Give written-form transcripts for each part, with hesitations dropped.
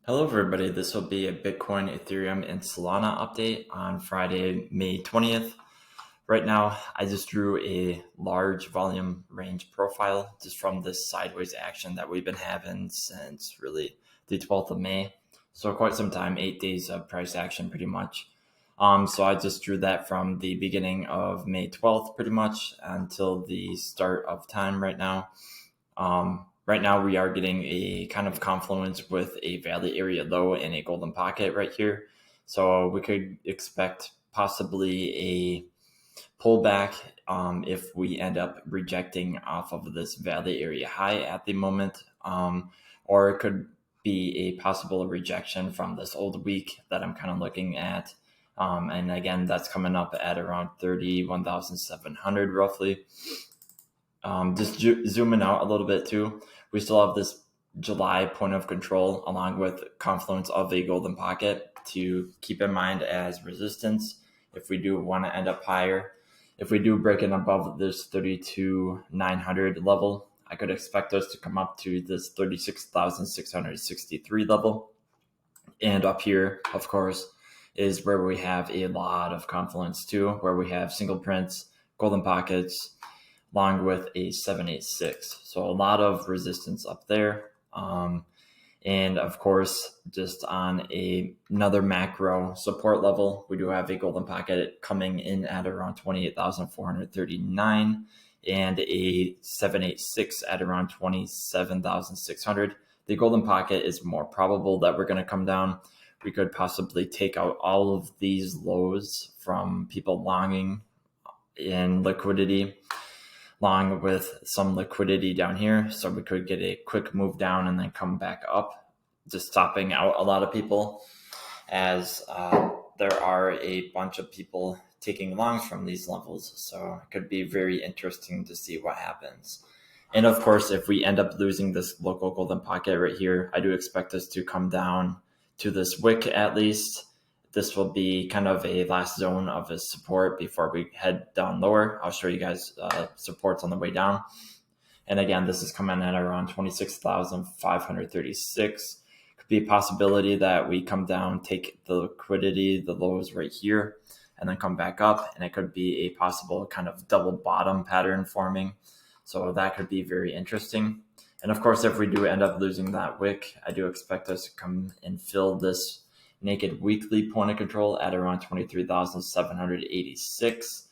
Hello, everybody. This will be a Bitcoin, Ethereum, and Solana update on Friday, May 20th. Right now, I just drew a large volume range profile just from this sideways action that we've been having since really the 12th of May. So quite some time, 8 days of price action pretty much. So I just drew that from the beginning of May 12th pretty much until the start of time right now. Right now, we are getting a kind of confluence with a valley area low and a golden pocket right here. So we could expect possibly a pullback if we end up rejecting off of this valley area high at the moment. Or it could be a possible rejection from this old week that I'm kind of looking at. And again, that's coming up at around 31,700 roughly. Just zooming out a little bit too, we still have this July point of control along with confluence of a golden pocket to keep in mind as resistance if we do want to end up higher. If we do break it above this 32,900 level, I could expect us to come up to this 36,663 level. And up here, of course, is where we have a lot of confluence too, where we have single prints, golden pockets, along with a 786. So a lot of resistance up there. And of course, just on another macro support level, we do have a golden pocket coming in at around 28,439 and a 786 at around 27,600. The golden pocket is more probable that we're going to come down. We could possibly take out all of these lows from people longing in liquidity, along with some liquidity down here. So we could get a quick move down and then come back up, just stopping out a lot of people as there are a bunch of people taking longs from these levels. So it could be very interesting to see what happens. And of course, if we end up losing this local golden pocket right here, I do expect us to come down to this wick at least. This will be kind of a last zone of a support before we head down lower. I'll show you guys supports on the way down. And again, this is coming at around 26,536. Could be a possibility that we come down, take the liquidity, the lows right here, and then come back up. And it could be a possible kind of double bottom pattern forming. So that could be very interesting. And of course, if we do end up losing that wick, I do expect us to come and fill this naked weekly point of control at around 23,786.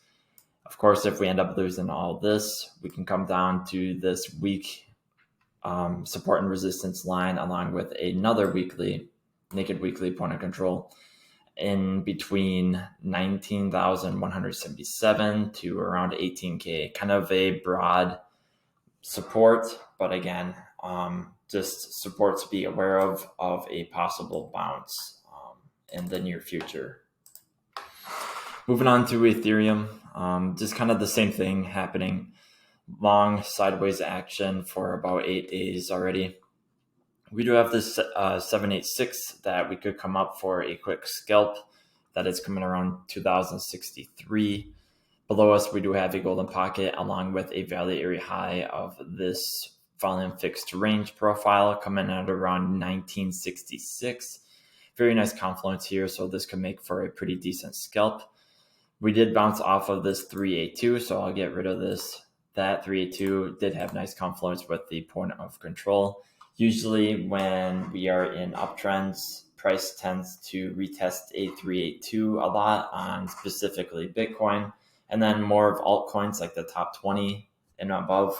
Of course, if we end up losing all this, we can come down to this weak support and resistance line along with another naked weekly point of control in between 19,177 to around 18K, kind of a broad support, but again, just support to be aware of a possible bounce in the near future. Moving on to Ethereum, just kind of the same thing happening. Long sideways action for about 8 days already. We do have this 786 that we could come up for a quick scalp that is coming around 2063. Below us, we do have a golden pocket along with a valley area high of this volume fixed range profile coming at around 1966. Very nice confluence here, so this could make for a pretty decent scalp. We did bounce off of this 382, so I'll get rid of this. That 382 did have nice confluence with the point of control. Usually when we are in uptrends, price tends to retest a 382 a lot on specifically Bitcoin. And then more of altcoins like the top 20 and above,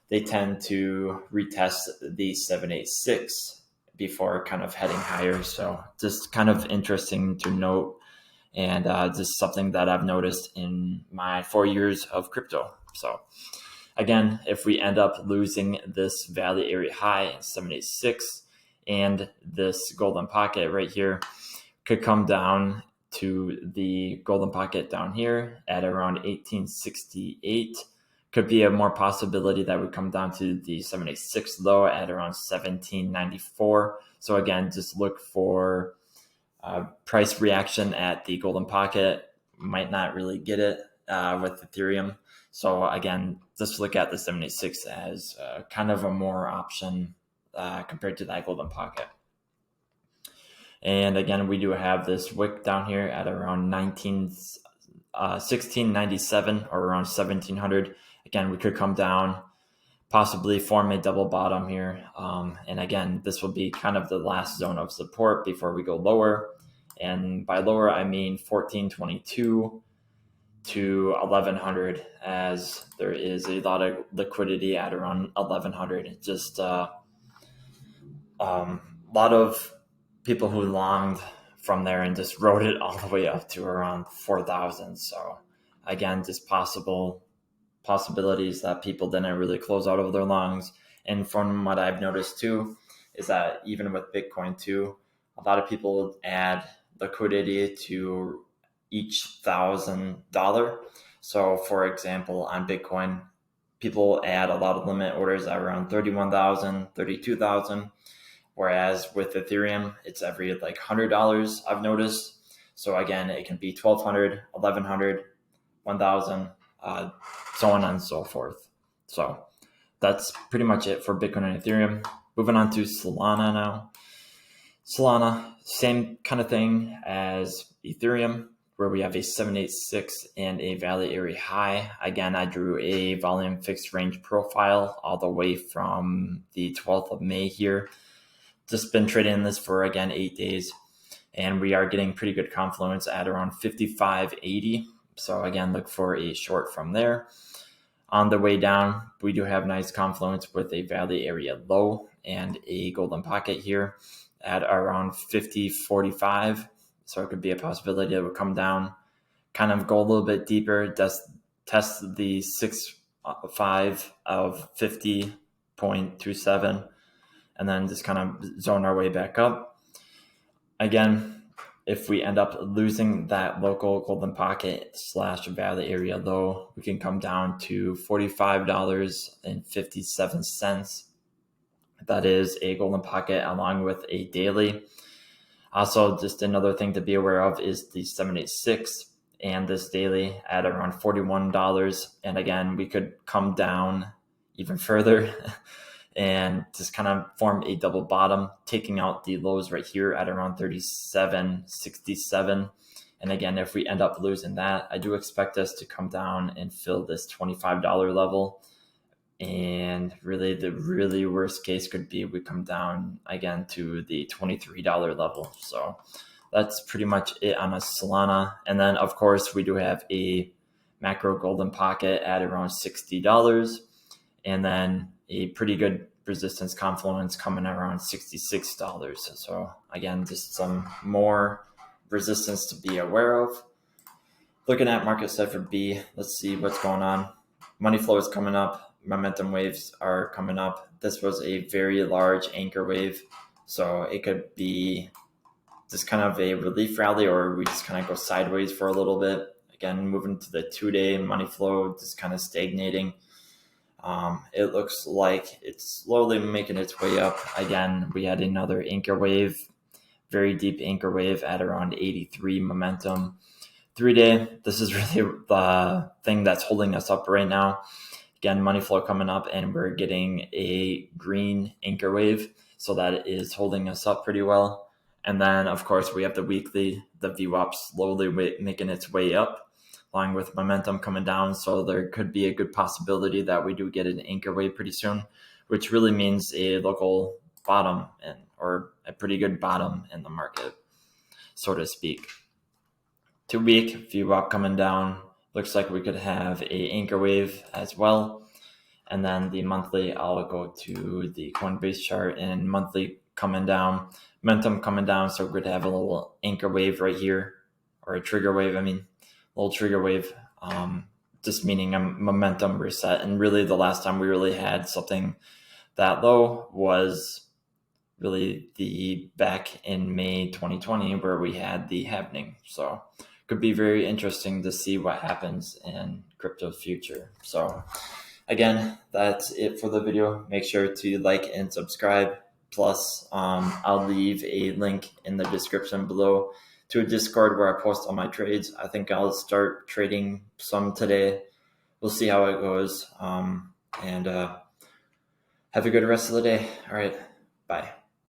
they tend to retest the 786 before kind of heading higher. So just kind of interesting to note, and just something that I've noticed in my 4 years of crypto. So again, if we end up losing this valley area high in 786 and this golden pocket right here could come down to the golden pocket down here at around 1868. Could be a more possibility that would come down to the 786 low at around 1794. So again, just look for price reaction at the golden pocket. Might not really get it with Ethereum. So again, just look at the 786 as kind of a more option compared to that golden pocket. And again, we do have this wick down here at around 1697 or around 1700. Again, we could come down, possibly form a double bottom here. And again, this will be kind of the last zone of support before we go lower. And by lower, I mean 1422 to 1100, as there is a lot of liquidity at around 1100. Just a lot of people who longed from there and just rode it all the way up to around 4,000. So again, just possibilities that people didn't really close out of their longs. And from what I've noticed too, is that even with Bitcoin too, a lot of people add liquidity to each $1,000. So for example, on Bitcoin, people add a lot of limit orders at around 31,000, 32,000. Whereas with Ethereum, it's every like $100 I've noticed. So again, it can be 1,200, 1,100, 1,000, so on and so forth. So that's pretty much it for Bitcoin and Ethereum. Moving on to Solana now. Solana, same kind of thing as Ethereum, where we have a 786 and a value area high. Again, I drew a volume fixed range profile all the way from the 12th of May here. Just been trading this for, again, 8 days. And we are getting pretty good confluence at around 55.80. So again, look for a short from there. On the way down, we do have nice confluence with a value area low and a golden pocket here at around 50.45. So it could be a possibility it would come down, kind of go a little bit deeper, test the 6.5 of 50.27, and then just kind of zone our way back up. Again, if we end up losing that local golden pocket / value area low, we can come down to $45.57. That is a golden pocket along with a daily. Also, just another thing to be aware of is the 786 and this daily at around $41. And again, we could come down even further and just kind of form a double bottom, taking out the lows right here at around 37.67. And again, if we end up losing that, I do expect us to come down and fill this $25 level. And really, the really worst case could be we come down again to the $23 level. So that's pretty much it on a Solana. And then, of course, we do have a macro golden pocket at around $60. And then a pretty good resistance confluence coming around $66. So again, just some more resistance to be aware of. Looking at market cipher B, let's see what's going on. Money flow is coming up. Momentum waves are coming up. This was a very large anchor wave. So it could be just kind of a relief rally, or we just kind of go sideways for a little bit. Again, moving to the 2-day money flow, just kind of stagnating. It looks like it's slowly making its way up. Again, we had another anchor wave, very deep anchor wave at around 83 momentum. 3-day, this is really the thing that's holding us up right now. Again, money flow coming up, and we're getting a green anchor wave, so that is holding us up pretty well. And then, of course, we have the weekly, the VWAP slowly making its way up, along with momentum coming down. So there could be a good possibility that we do get an anchor wave pretty soon, which really means a local bottom or a pretty good bottom in the market, so to speak. 2-week VWAP coming down. Looks like we could have a anchor wave as well. And then the monthly, I'll go to the Coinbase chart, and monthly coming down, momentum coming down. So we're going to have a little anchor wave right here, or a trigger wave. Little trigger wave, just meaning a momentum reset. And really the last time we really had something that low was really the back in May 2020, where we had the halving. So could be very interesting to see what happens in crypto future. So again, that's it for the video. Make sure to like and subscribe. Plus, I'll leave a link in the description below to a Discord where I post all my trades. I think I'll start trading some today. We'll see how it goes. And have a good rest of the day. All right. Bye.